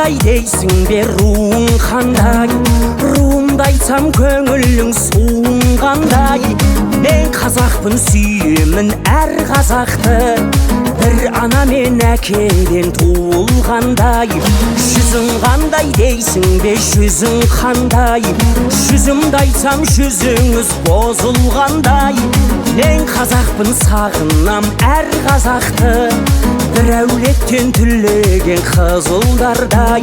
қандай дейсің бе, руың қандай? Руымды айтсам көңілің суың қандай? Мен қазақпын, сүйемін әр қазақты, бір ана мен әкеден туылғандай. Жүзің қандай дейсің бе, жүзің қандай? Жүзімді айтсам жүзіңіз бозылғандай. Мен қазақпын, сағынам әр қазақты, бір әулеттен түлеген қызылдардай.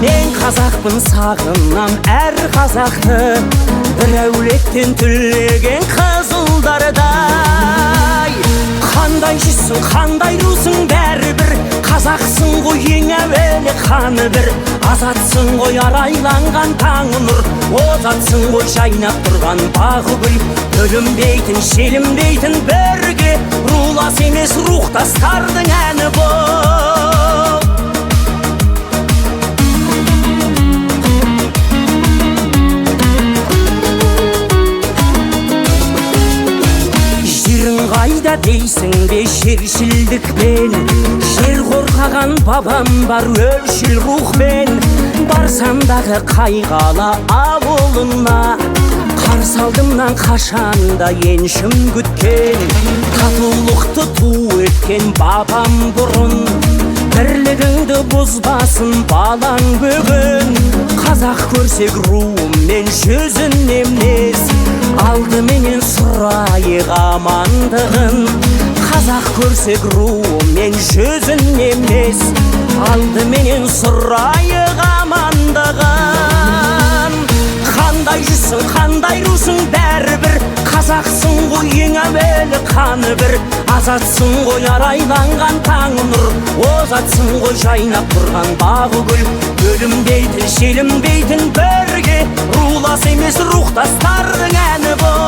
Мен қазақпын, сағынам әр қазақты, бір әулеттен түлеген қызылдардай. Қандай жүзсің, қандай русың, бәрібір қазақсың ғой, ең әуелі қаны бір. Азатсың ғой арайланған таңы нұр, озатсың ғой жайнап тұрған бағы гүл. Бөлінбейтін, желінбейтін бірге, рулас емес рухтастардың әні бұл. Жерің қайда дейсің бе, жершілдікпен? Жер қорғаған бабам бар өршіл рухпен. Барсам дағы қайғалы ауылына, қарсы алдымнан қашанда еншім күткен. Татулықты ту еткен бабам бұрын, бірлігіңді бұзбасын балаң бүгін. Қазақ көрсек руымен жүзін емес, алдыменен сұрайық амандығын. Қазақ көрсек руымен жүзін емес, алдыменен сұрайық амандығын. Қандай жүзсің, қандай русың, бәрібір қазақсың ғой, ең әуелі қаны бір. Азатсың ғой арайланған таңы нұр, озатсың ғой жайнап тұрған бағы гүл. Бөлінбейтін, желінбейтін бірге, рулас емес рухтастардың әні бұл.